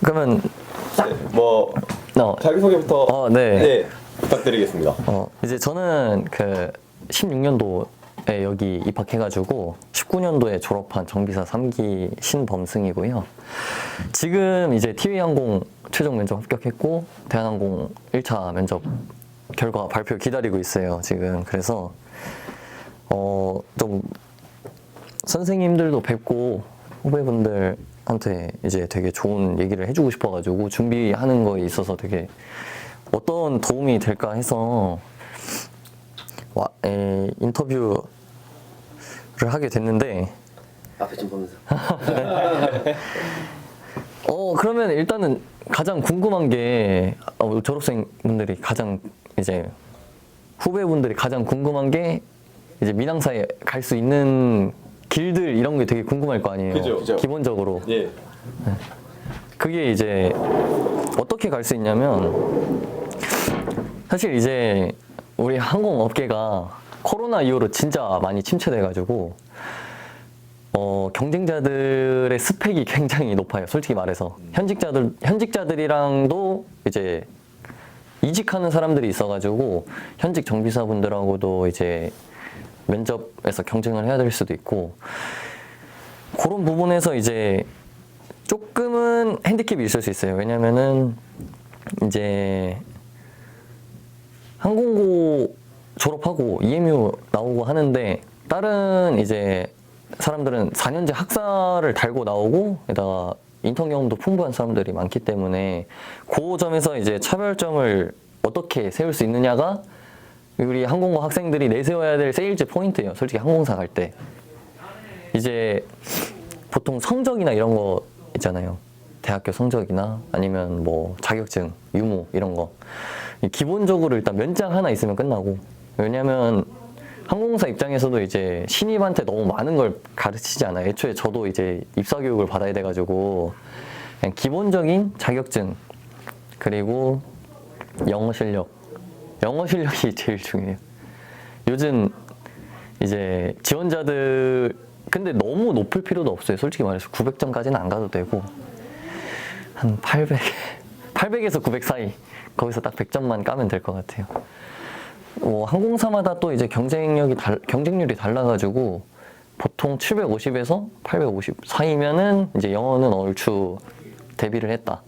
그러면 뭐 자기소개부터 네, 부탁드리겠습니다. 이제 저는 그 16년도에 여기 입학해가지고 19년도에 졸업한 정비사 3기 신범승이고요. 지금 이제 TV항공 최종 면접 합격했고 대한항공 1차 면접 결과 발표 기다리고 있어요, 지금. 그래서 좀 선생님들도 뵙고 후배분들한테 이제 되게 좋은 얘기를 해주고 싶어가지고 준비하는 거에 있어서 되게 어떤 도움이 될까 해서 인터뷰를 하게 됐는데 앞에 좀 보면서 그러면 일단은 가장 궁금한 게 졸업생분들이 가장 이제 후배분들이 가장 궁금한 게 이제 민항사에 갈 수 있는 길들 이런 게 되게 궁금할 거 아니에요. 그죠. 기본적으로. 예. 그게 이제 어떻게 갈 수 있냐면 사실 이제 우리 항공업계가 코로나 이후로 진짜 많이 침체돼가지고 경쟁자들의 스펙이 굉장히 높아요. 솔직히 말해서 현직자들이랑도 이제 이직하는 사람들이 있어가지고 현직 정비사분들하고도 이제 면접에서 경쟁을 해야 될 수도 있고 그런 부분에서 이제 조금은 핸디캡이 있을 수 있어요. 왜냐면은 이제 항공고 졸업하고 EMU 나오고 하는데 다른 이제 사람들은 4년제 학사를 달고 나오고 게다가 인턴 경험도 풍부한 사람들이 많기 때문에 그 점에서 이제 차별점을 어떻게 세울 수 있느냐가 우리 항공고 학생들이 내세워야 될 세일즈 포인트예요. 솔직히 항공사 갈 때 이제 보통 성적이나 이런 거 있잖아요. 대학교 성적이나 아니면 뭐 자격증, 유무 이런 거 기본적으로 일단 면장 하나 있으면 끝나고 왜냐면 항공사 입장에서도 이제 신입한테 너무 많은 걸 가르치지 않아요. 애초에 저도 이제 입사 교육을 받아야 돼가지고 그냥 기본적인 자격증 그리고 영어 실력이 제일 중요해요. 요즘 이제 지원자들 근데 너무 높을 필요도 없어요. 솔직히 말해서 900점까지는 안 가도 되고 한 800에서 900 사이 거기서 딱 100점만 까면 될 것 같아요. 항공사마다 또 이제 경쟁률이 달라가지고 보통 750에서 850 사이면은 이제 영어는 얼추 대비를 했다.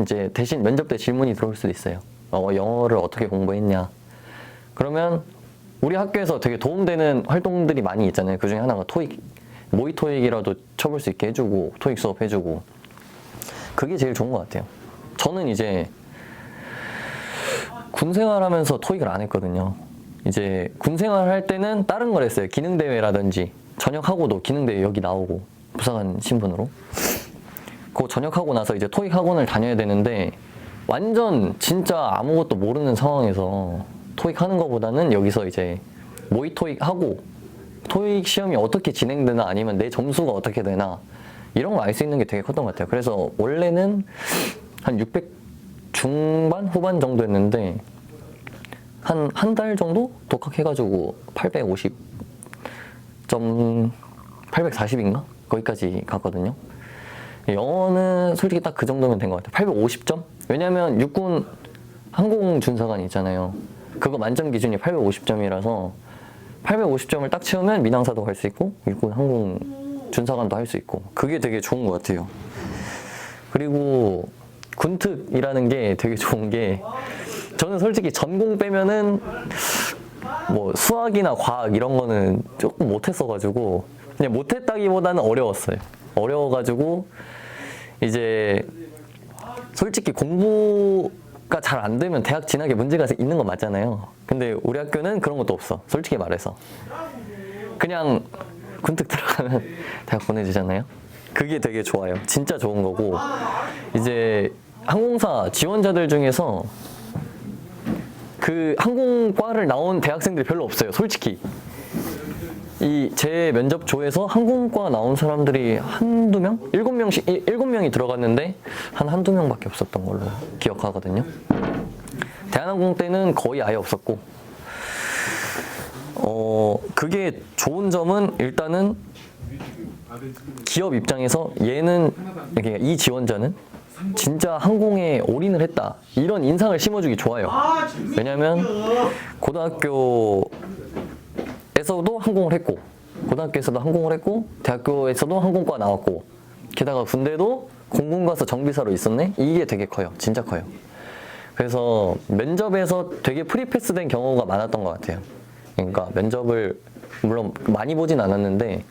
이제 대신 면접 때 질문이 들어올 수도 있어요. 영어를 어떻게 공부했냐. 그러면 우리 학교에서 되게 도움되는 활동들이 많이 있잖아요. 그 중에 하나가 모의 토익이라도 쳐볼 수 있게 해주고 토익 수업 해주고 그게 제일 좋은 것 같아요. 저는 이제 군 생활하면서 토익을 안 했거든요. 이제 군 생활할 때는 다른 걸 했어요. 기능대회라든지 전역하고도 기능대회 여기 나오고 부사관 신분으로 그거 전역하고 나서 이제 토익 학원을 다녀야 되는데 완전 진짜 아무것도 모르는 상황에서 토익 하는 것보다는 여기서 이제 모의 토익 하고 토익 시험이 어떻게 진행되나 아니면 내 점수가 어떻게 되나 이런 걸 알 수 있는 게 되게 컸던 것 같아요. 그래서 원래는 한 600 중반 후반 정도 했는데 한 달 정도 독학해가지고 840인가 거기까지 갔거든요. 영어는 솔직히 딱 그 정도면 된 것 같아요. 850점? 왜냐면 육군 항공준사관 있잖아요. 그거 만점 기준이 850점이라서 850점을 딱 채우면 민항사도 갈 수 있고 육군 항공준사관도 할 수 있고 그게 되게 좋은 것 같아요. 그리고 군특이라는 게 되게 좋은 게 저는 솔직히 전공 빼면은 뭐 수학이나 과학 이런 거는 조금 못했어가지고 그냥 못했다기보다는 어려웠어요. 어려워가지고 이제 솔직히 공부가 잘 안 되면 대학 진학에 문제가 있는 건 맞잖아요. 근데 우리 학교는 그런 것도 없어. 솔직히 말해서 그냥 군특 들어가면 대학 보내주잖아요. 그게 되게 좋아요. 진짜 좋은 거고 이제 항공사 지원자들 중에서 그 항공과를 나온 대학생들이 별로 없어요. 솔직히 이 제 면접조에서 항공과 나온 사람들이 한두 명? 7명이 들어갔는데 한두 명밖에 없었던 걸로 기억하거든요. 대한항공 때는 거의 아예 없었고, 그게 좋은 점은 일단은 기업 입장에서 얘는, 그러니까 이 지원자는 진짜 항공에 올인을 했다, 이런 인상을 심어주기 좋아요. 왜냐면 고등학교에서도 항공을 했고, 고등학교에서도 항공을 했고, 대학교에서도 항공과 나왔고, 게다가 군대도 공군 가서 정비사로 있었네? 이게 되게 커요. 진짜 커요. 그래서 면접에서 되게 프리패스된 경우가 많았던 것 같아요. 그러니까 면접을 물론 많이 보진 않았는데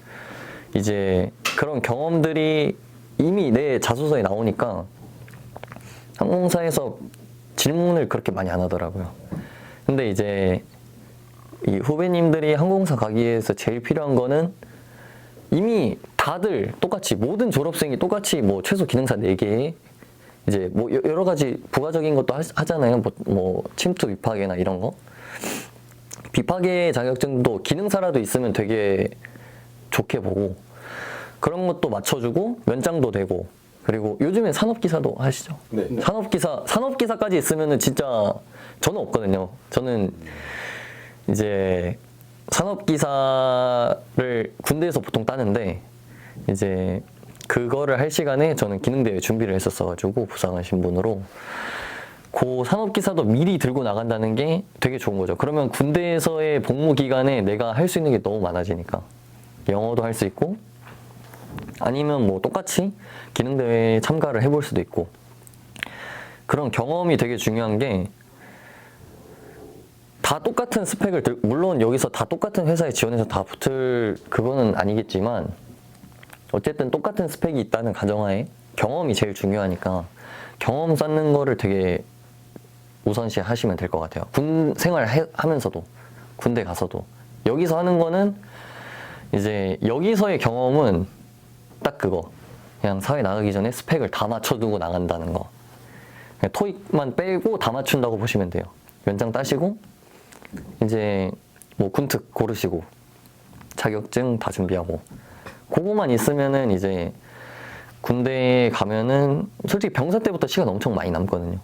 이제 그런 경험들이 이미 내 자소서에 나오니까 항공사에서 질문을 그렇게 많이 안 하더라고요. 근데 이제 이 후배님들이 항공사 가기 위해서 제일 필요한 거는 이미 다들 똑같이, 모든 졸업생이 똑같이 뭐 최소 기능사 4개, 이제 뭐 여러 가지 부가적인 것도 하잖아요. 뭐 침투 비파괴나 이런 거. 비파괴 자격증도 기능사라도 있으면 되게 좋게 보고, 그런 것도 맞춰주고 면장도 되고, 그리고 요즘에 산업기사도 하시죠. 네. 산업기사까지 있으면은 진짜 저는 없거든요. 저는 이제 산업기사를 군대에서 보통 따는데 이제 그거를 할 시간에 저는 기능대회 준비를 했었어가지고 부상한 신분으로 그 산업기사도 미리 들고 나간다는 게 되게 좋은 거죠. 그러면 군대에서의 복무 기간에 내가 할 수 있는 게 너무 많아지니까 영어도 할 수 있고, 아니면 뭐 똑같이 기능대회에 참가를 해볼 수도 있고, 그런 경험이 되게 중요한 게, 다 똑같은 스펙을 물론 여기서 다 똑같은 회사에 지원해서 다 붙을 그거는 아니겠지만, 어쨌든 똑같은 스펙이 있다는 가정하에 경험이 제일 중요하니까 경험 쌓는 거를 되게 우선시 하시면 될 것 같아요. 군 생활 하면서도, 군대 가서도. 여기서 하는 거는 이제 여기서의 경험은 딱 그거, 그냥 사회 나가기 전에 스펙을 다 맞춰두고 나간다는 거. 그냥 토익만 빼고 다 맞춘다고 보시면 돼요. 연장 따시고 이제 뭐 군특 고르시고 자격증 다 준비하고, 그거만 있으면은 이제 군대에 가면은 솔직히 병사 때부터 시간 엄청 많이 남거든요.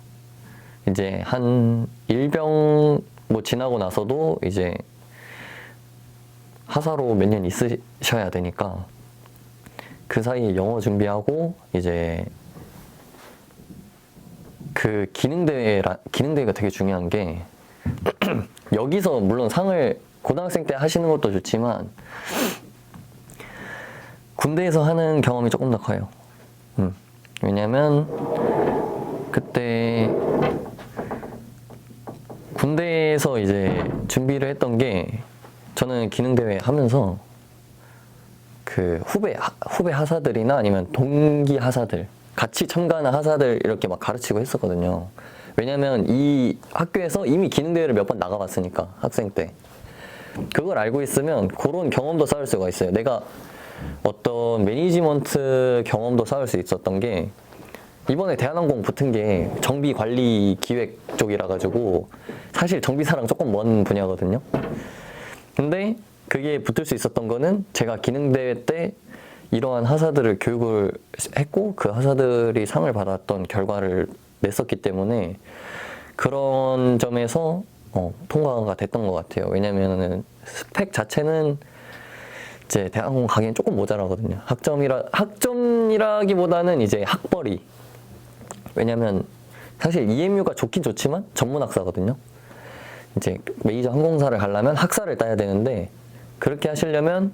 이제 한 일병 뭐 지나고 나서도 이제 하사로 몇 년 있으셔야 되니까 그 사이에 영어 준비하고, 이제 그 기능대회가 되게 중요한 게 여기서 물론 상을 고등학생 때 하시는 것도 좋지만 군대에서 하는 경험이 조금 더 커요. 왜냐면 그때 군대에서 이제 준비를 했던 게, 저는 기능대회 하면서 그 후배 하사들이나 아니면 동기 하사들, 같이 참가하는 하사들 이렇게 막 가르치고 했었거든요. 왜냐면 이 학교에서 이미 기능대회를 몇 번 나가봤으니까, 학생 때. 그걸 알고 있으면 그런 경험도 쌓을 수가 있어요. 내가 어떤 매니지먼트 경험도 쌓을 수 있었던 게, 이번에 대한항공 붙은 게 정비관리 기획 쪽이라 가지고 사실 정비사랑 조금 먼 분야거든요. 근데 그게 붙을 수 있었던 거는 제가 기능대회 때 이러한 하사들을 교육을 했고 그 하사들이 상을 받았던 결과를 냈었기 때문에 그런 점에서 통과가 됐던 것 같아요. 왜냐면은 스펙 자체는 이제 대학원 가기엔 조금 모자라거든요. 학점이라기보다는 이제 학벌이. 왜냐면 사실 EMU가 좋긴 좋지만 전문 학사거든요. 이제 메이저 항공사를 가려면 학사를 따야 되는데, 그렇게 하시려면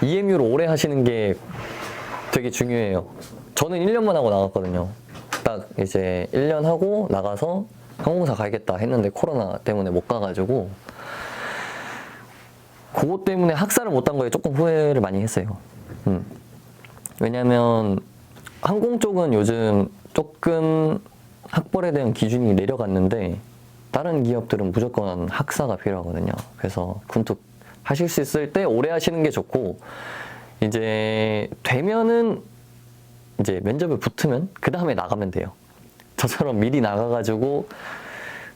EMU를 오래 하시는 게 되게 중요해요. 저는 1년만 하고 나갔거든요. 딱 이제 1년 하고 나가서 항공사 가야겠다 했는데 코로나 때문에 못 가가지고, 그것 때문에 학사를 못 딴 거에 조금 후회를 많이 했어요. 왜냐면 항공 쪽은 요즘 조금 학벌에 대한 기준이 내려갔는데 다른 기업들은 무조건 학사가 필요하거든요. 그래서 군특 하실 수 있을 때 오래 하시는 게 좋고, 이제 되면은 이제 면접을 붙으면 그 다음에 나가면 돼요. 저처럼 미리 나가가지고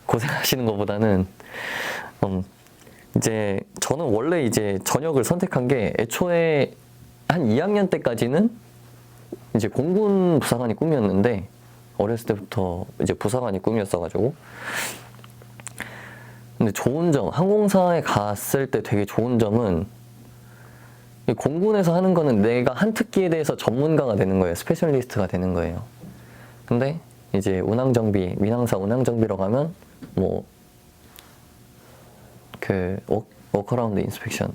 고생하시는 것보다는 이제 저는 원래 이제 전역을 선택한 게, 애초에 한 2학년 때까지는 이제 공군 부사관이 꿈이었는데 어렸을 때부터 이제 부사관이 꿈이었어가지고. 근데 좋은 점, 항공사에 갔을 때 되게 좋은 점은 이 공군에서 하는 거는 내가 한 특기에 대해서 전문가가 되는 거예요. 스페셜리스트가 되는 거예요. 근데 이제 운항정비, 민항사 운항정비로 가면 뭐 그 워커라운드 인스펙션,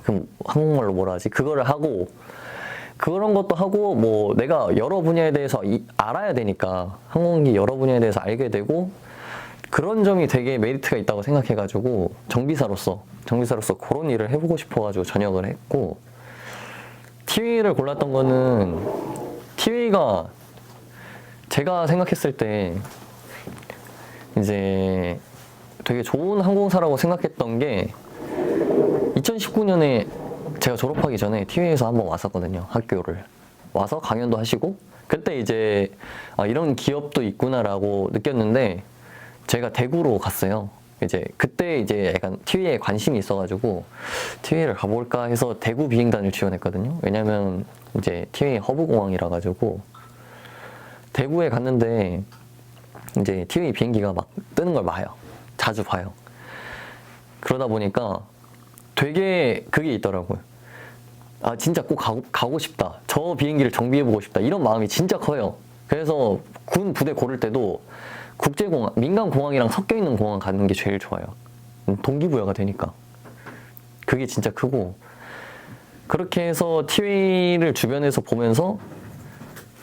그럼 한국말로 뭐라 하지? 그거를 하고 그런 것도 하고 뭐 내가 여러 분야에 대해서 알아야 되니까 항공기 여러 분야에 대해서 알게 되고 그런 점이 되게 메리트가 있다고 생각해가지고 정비사로서 그런 일을 해보고 싶어가지고 전역을 했고 TV를 골랐던 거는 TV가 제가 생각했을 때 이제 되게 좋은 항공사라고 생각했던 게 2019년에 제가 졸업하기 전에 TV에서 한번 왔었거든요. 학교를 와서 강연도 하시고 그때 이제 이런 기업도 있구나라고 느꼈는데 제가 대구로 갔어요. 이제 그때 이제 약간 TV에 관심이 있어가지고 TV를 가볼까 해서 대구 비행단을 지원했거든요. 왜냐면 이제 TV 허브 공항이라 가지고 대구에 갔는데 이제 TV 비행기가 막 뜨는 걸 봐요. 자주 봐요. 그러다 보니까 되게 그게 있더라고요. 아 진짜 꼭 가고 싶다. 저 비행기를 정비해보고 싶다. 이런 마음이 진짜 커요. 그래서 군 부대 고를 때도 국제공항, 민간공항이랑 섞여있는 공항 가는 게 제일 좋아요. 동기부여가 되니까. 그게 진짜 크고 그렇게 해서 TV를 주변에서 보면서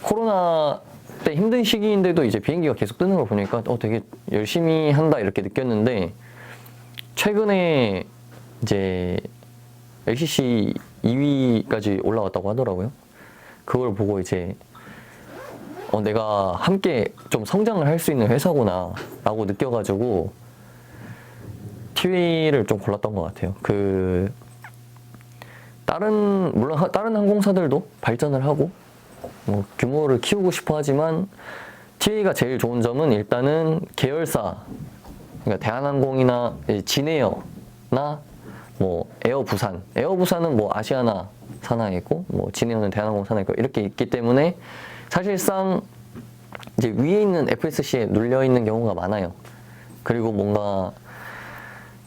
코로나 때 힘든 시기인데도 이제 비행기가 계속 뜨는 걸 보니까 되게 열심히 한다 이렇게 느꼈는데 최근에 이제 LCC 2위까지 올라왔다고 하더라고요. 그걸 보고 이제 내가 함께 좀 성장을 할 수 있는 회사구나 라고 느껴가지고 TV를 좀 골랐던 것 같아요. 물론 다른 항공사들도 발전을 하고 뭐 규모를 키우고 싶어 하지만 TV가 제일 좋은 점은 일단은 계열사, 그러니까 대한항공이나 진에어나 뭐 에어부산은 뭐 아시아나 산하에 있고 뭐 진에어는 대한항공 산하에 있고 이렇게 있기 때문에 사실상 이제 위에 있는 FSC에 눌려 있는 경우가 많아요. 그리고 뭔가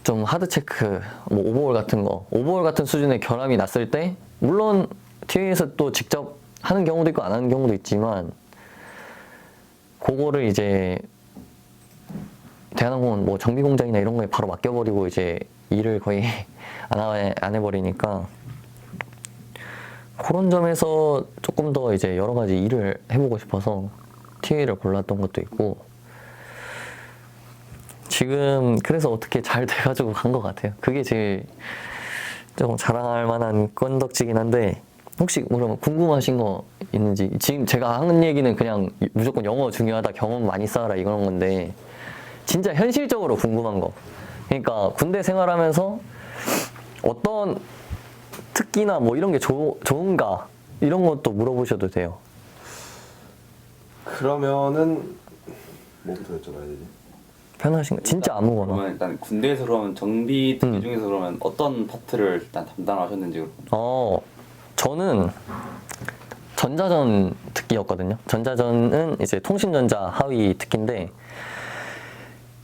좀 하드 체크, 뭐 오버홀 같은 수준의 결함이 났을 때 물론 TV에서 또 직접 하는 경우도 있고 안 하는 경우도 있지만 그거를 이제 대한항공은 뭐 정비 공장이나 이런 거에 바로 맡겨버리고 이제 일을 거의 안 해버리니까 그런 점에서 조금 더 이제 여러 가지 일을 해보고 싶어서 TV를 골랐던 것도 있고 지금 그래서 어떻게 잘 돼가지고 간 것 같아요. 그게 제일 조금 자랑할 만한 건덕지긴 한데 혹시 그러면 궁금하신 거 있는지 지금 제가 하는 얘기는 그냥 무조건 영어 중요하다 경험 많이 쌓아라 이런 건데 진짜 현실적으로 궁금한 거 그러니까 군대 생활하면서 어떤 특기나 뭐 이런 게 좋은가 이런 것도 물어보셔도 돼요. 그러면은 뭐부터 여쭤봐야 되지? 편하신 거 진짜 아무거나. 그러면 일단 군대에서 그러면 정비 특기 중에서 그러면 어떤 파트를 일단 담당하셨는지. 저는 전자전 특기였거든요. 전자전은 이제 통신전자 하위 특기인데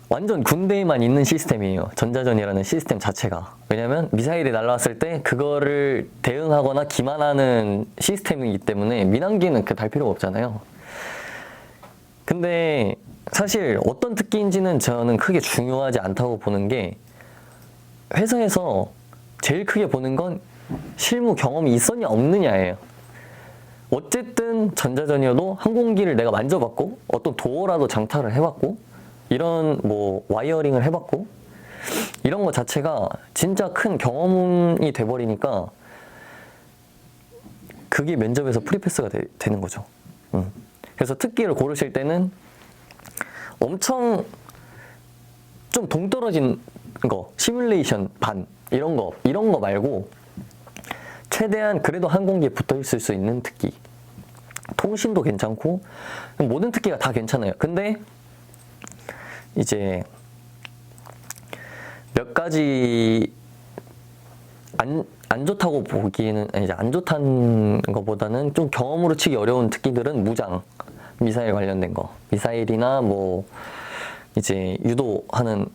완전 군대에만 있는 시스템이에요. 전자전이라는 시스템 자체가. 왜냐면 미사일이 날라왔을 때 그거를 대응하거나 기만하는 시스템이기 때문에 민항기는 달 필요가 없잖아요. 근데 사실 어떤 특기인지는 저는 크게 중요하지 않다고 보는 게 회사에서 제일 크게 보는 건 실무 경험이 있었냐 없느냐예요. 어쨌든 전자전이어도 항공기를 내가 만져봤고 어떤 도어라도 장착을 해봤고 이런 뭐 와이어링을 해봤고 이런 거 자체가 진짜 큰 경험이 돼버리니까 그게 면접에서 프리패스가 되는 거죠. 그래서 특기를 고르실 때는 엄청 좀 동떨어진 거, 시뮬레이션 반 이런 거 말고 최대한 그래도 항공기에 붙어 있을 수 있는 특기. 통신도 괜찮고 모든 특기가 다 괜찮아요. 근데 이제 몇 가지 안 좋다고 보기에는 이제 안 좋다는 것보다는 좀 경험으로 치기 어려운 특기들은 미사일 관련된 거. 미사일이나 뭐 이제 유도하는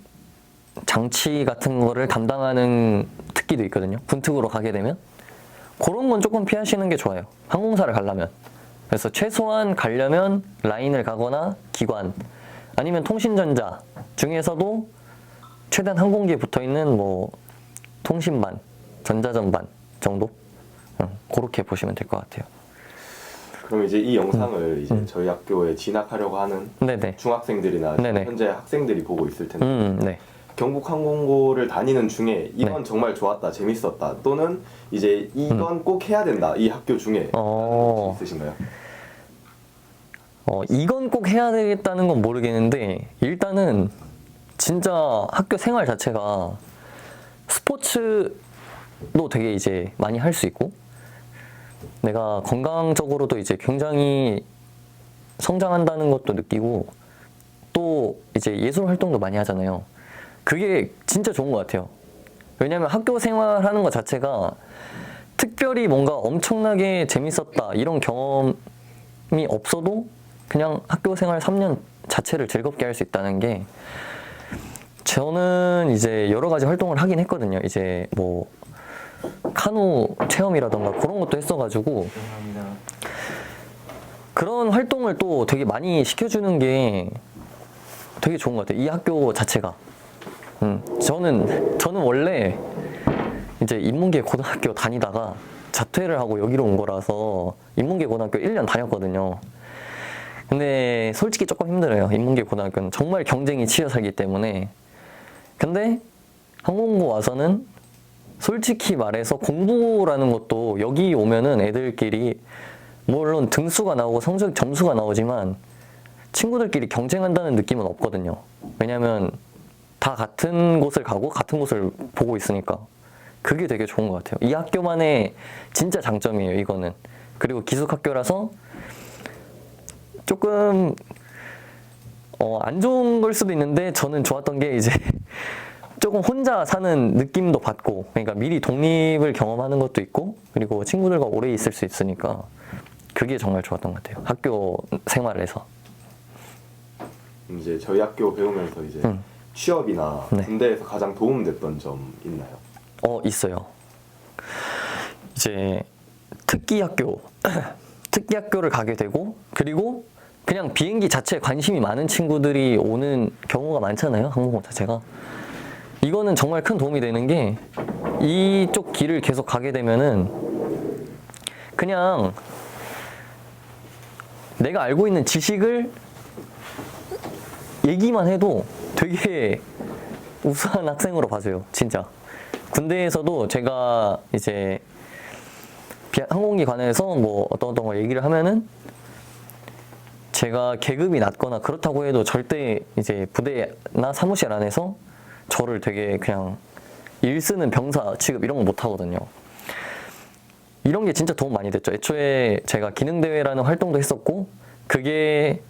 장치 같은 거를 담당하는 특기도 있거든요. 군특으로 가게 되면 그런 건 조금 피하시는 게 좋아요. 항공사를 가려면. 그래서 최소한 가려면 라인을 가거나 기관 아니면 통신전자 중에서도 최대한 항공기에 붙어있는 뭐 통신반, 전자전반 정도? 그렇게 보시면 될 것 같아요. 그럼 이제 이 영상을 이제 저희 학교에 진학하려고 하는 네네. 중학생들이나 네네. 현재 학생들이 보고 있을 텐데 네. 경북항공고를 다니는 중에 이건 네. 정말 좋았다, 재밌었다 또는 이제 이건 꼭 해야 된다 이 학교 중에 혹시 있으신가요? 이건 꼭 해야 되겠다는 건 모르겠는데 일단은 진짜 학교 생활 자체가 스포츠도 되게 이제 많이 할 수 있고 내가 건강적으로도 이제 굉장히 성장한다는 것도 느끼고 또 이제 예술 활동도 많이 하잖아요. 그게 진짜 좋은 것 같아요. 왜냐면 학교 생활하는 것 자체가 특별히 뭔가 엄청나게 재밌었다 이런 경험이 없어도 그냥 학교 생활 3년 자체를 즐겁게 할 수 있다는 게 저는 이제 여러 가지 활동을 하긴 했거든요. 이제 뭐 카누 체험이라던가 그런 것도 했어가지고 그런 활동을 또 되게 많이 시켜주는 게 되게 좋은 것 같아요. 이 학교 자체가. 저는 원래 이제 인문계 고등학교 다니다가 자퇴를 하고 여기로 온 거라서 인문계 고등학교 1년 다녔거든요. 근데 솔직히 조금 힘들어요. 인문계 고등학교는 정말 경쟁이 치열하기 때문에. 근데 항공고 와서는 솔직히 말해서 공부라는 것도 여기 오면은 애들끼리 물론 등수가 나오고 성적 점수가 나오지만 친구들끼리 경쟁한다는 느낌은 없거든요. 왜냐면 다 같은 곳을 가고 같은 곳을 보고 있으니까 그게 되게 좋은 것 같아요. 이 학교만의 진짜 장점이에요, 이거는. 그리고 기숙학교라서 조금 안 좋은 걸 수도 있는데 저는 좋았던 게 이제 조금 혼자 사는 느낌도 받고 그러니까 미리 독립을 경험하는 것도 있고 그리고 친구들과 오래 있을 수 있으니까 그게 정말 좋았던 것 같아요. 학교 생활에서. 이제 저희 학교 배우면서 이제 취업이나 네. 군대에서 가장 도움됐던 점 있나요? 있어요. 이제 특기 학교를 가게 되고 그리고 그냥 비행기 자체에 관심이 많은 친구들이 오는 경우가 많잖아요. 항공고 자체가. 이거는 정말 큰 도움이 되는 게 이쪽 길을 계속 가게 되면은 그냥 내가 알고 있는 지식을 얘기만 해도 되게 우수한 학생으로 봐줘요. 진짜. 군대에서도 제가 이제 항공기 관해서 뭐 어떤 거 얘기를 하면은 제가 계급이 낮거나 그렇다고 해도 절대 이제 부대나 사무실 안에서 저를 되게 그냥 일 쓰는 병사 취급 이런 거 못 하거든요. 이런 게 진짜 도움 많이 됐죠. 애초에 제가 기능대회라는 활동도 했었고 그게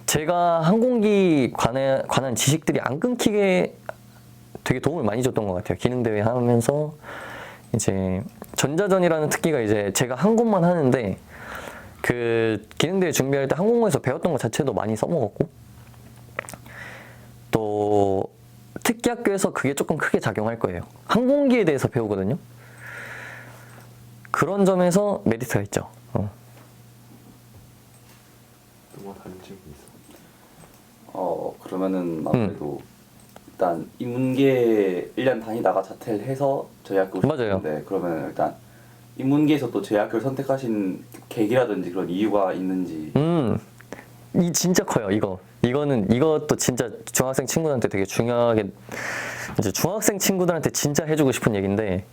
제가 항공기 관한 지식들이 안 끊기게 되게 도움을 많이 줬던 것 같아요. 기능대회 하면서 이제 전자전이라는 특기가 이제 제가 한 곳만 하는데 그 기능대회 준비할 때 항공에서 배웠던 것 자체도 많이 써먹었고 또 특기 학교에서 그게 조금 크게 작용할 거예요. 항공기에 대해서 배우거든요. 그런 점에서 메리트가 있죠. 또 뭐 다른 질문 있어? 그러면은 아무래도 일단 인문계 1년 다니다가 자퇴를 해서 저희 학교 맞아요. 오셨는데 그러면 일단 인문계에서 또 저희 학교를 선택하신 계기라든지 그런 이유가 있는지. 이 진짜 커요. 이것도 진짜 중학생 친구들한테 되게 중요하게 이제 중학생 친구들한테 진짜 해주고 싶은 얘기인데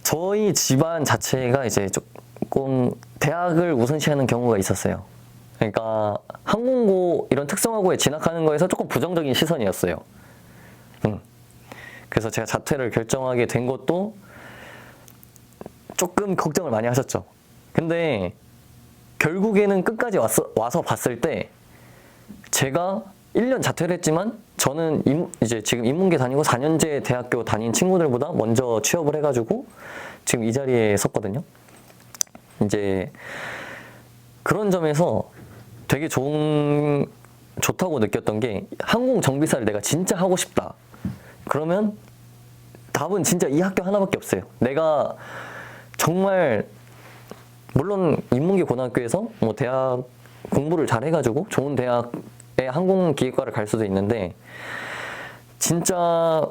저희 집안 자체가 이제 조금 대학을 우선시하는 경우가 있었어요. 그러니까 항공고 이런 특성화고에 진학하는 거에서 조금 부정적인 시선이었어요. 그래서 제가 자퇴를 결정하게 된 것도 조금 걱정을 많이 하셨죠. 근데 결국에는 끝까지 와서 봤을 때 제가 1년 자퇴를 했지만 저는 이제 지금 인문계 다니고 4년제 대학교 다닌 친구들보다 먼저 취업을 해가지고 지금 이 자리에 섰거든요. 이제 그런 점에서 되게 좋다고 느꼈던 게 항공 정비사를 내가 진짜 하고 싶다. 그러면 답은 진짜 이 학교 하나밖에 없어요. 내가 정말 물론 인문계 고등학교에서 뭐 대학 공부를 잘 해가지고 좋은 대학의 항공기획과를 갈 수도 있는데 진짜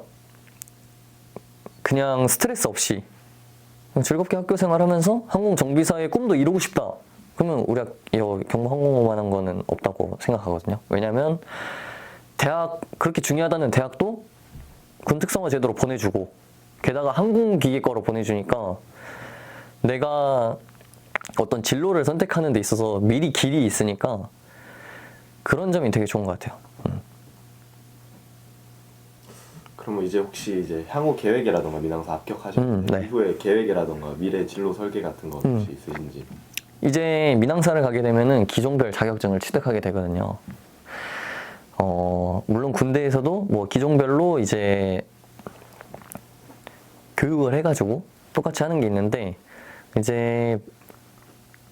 그냥 스트레스 없이 즐겁게 학교 생활하면서 항공정비사의 꿈도 이루고 싶다. 그러면 우리 경북항공고만한 거는 없다고 생각하거든요. 왜냐면 대학 그렇게 중요하다는 대학도 군특성화 제도로 보내주고 게다가 항공기계과로 보내주니까 내가 어떤 진로를 선택하는 데 있어서 미리 길이 있으니까 그런 점이 되게 좋은 것 같아요. 그러면 이제 혹시 이제 향후 계획이라던가 민항사 합격하실 때 네. 이후에 계획이라던가 미래 진로 설계 같은 거 혹시 있으신지? 이제 민항사를 가게 되면은 기종별 자격증을 취득하게 되거든요. 물론 군대에서도 뭐 기종별로 이제 교육을 해가지고 똑같이 하는 게 있는데 이제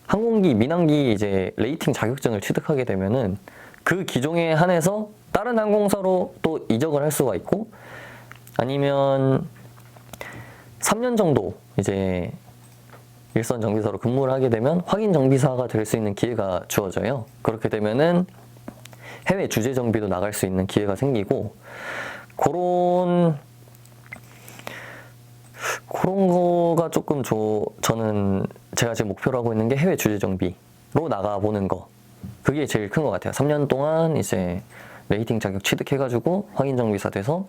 항공기, 민항기 이제 레이팅 자격증을 취득하게 되면은 그 기종에 한해서 다른 항공사로 또 이적을 할 수가 있고 아니면 3년 정도 이제 일선 정비사로 근무를 하게 되면 확인 정비사가 될 수 있는 기회가 주어져요. 그렇게 되면은 해외 주재 정비도 나갈 수 있는 기회가 생기고 그런 거가 조금 저는 제가 지금 목표로 하고 있는 게 해외 주재 정비로 나가보는 거. 그게 제일 큰 것 같아요. 3년 동안 이제 레이팅 자격 취득해가지고 확인 정비사 돼서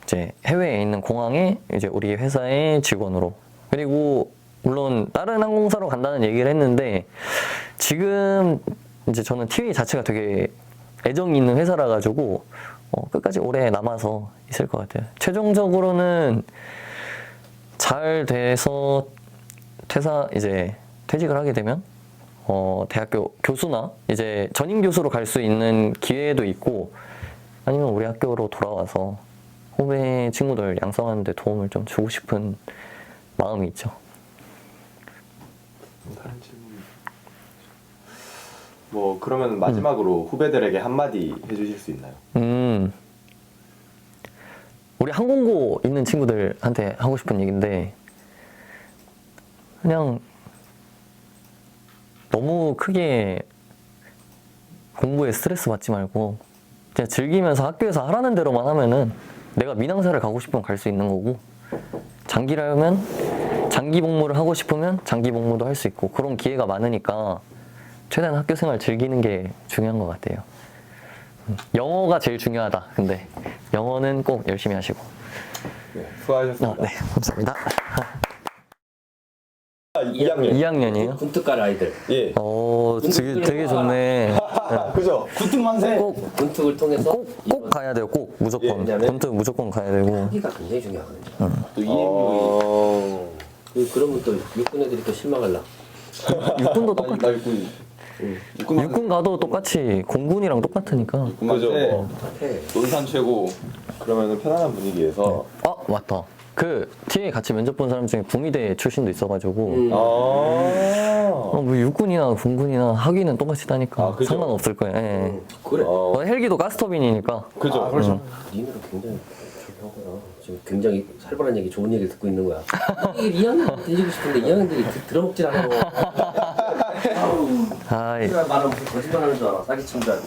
이제 해외에 있는 공항에 이제 우리 회사의 직원으로 그리고 물론 다른 항공사로 간다는 얘기를 했는데 지금 이제 저는 티웨이 자체가 되게 애정이 있는 회사라 가지고 끝까지 오래 남아서 있을 것 같아요. 최종적으로는 잘 돼서 퇴직을 하게 되면 대학교 교수나 이제 전임 교수로 갈 수 있는 기회도 있고 아니면 우리 학교로 돌아와서 후배 친구들 양성하는 데 도움을 좀 주고 싶은 마음이 있죠. 다른 질문. 뭐 그러면 마지막으로 후배들에게 한마디 해주실 수 있나요? 우리 항공고 있는 친구들한테 하고 싶은 얘기인데 그냥 너무 크게 공부에 스트레스 받지 말고 그냥 즐기면서 학교에서 하라는 대로만 하면은 내가 민항사를 가고 싶으면 갈 수 있는 거고 장기라면 장기 복무를 하고 싶으면 장기 복무도 할 수 있고 그런 기회가 많으니까 최대한 학교 생활 즐기는 게 중요한 것 같아요. 영어가 제일 중요하다. 근데 영어는 꼭 열심히 하시고. 네, 수고하셨습니다. 네, 감사합니다. 2학년. 2학년이에요? 군특갈 아이들. 예. 되게 좋네. 그죠? 구특만세. 군특을 통해서 꼭 가야 돼요. 꼭 무조건. 예, 본특 무조건 가야 되고. 하기가 굉장히 중요하거든요. 또 EMU 그러면 또 육군 애들이 또 실망할라. 육군도 똑같아. 나 육군. 육군 가도 똑같이 공군이랑 똑같으니까. 그죠? 똑같아. 논산 최고. 그러면은 편안한 분위기에서. 맞다. 그 TA 같이 면접 본 사람 중에 구미대 출신도 있어가지고 뭐 육군이나 군군이나 학위는 똑같이 다니까 그죠? 상관없을 거예요. 예. 그래. 헬기도 가스터빈이니까. 그죠? 그렇죠. 니네가 굉장히 중요하구나. 지금 굉장히 살벌한 얘기, 좋은 얘기를 듣고 있는 거야. 이게 2학년 뒤지고 싶은데 2학년들이 들어먹질 않아. 아이, 말하면 무슨 거짓말하는 줄 알아. 사기친 줄 알고.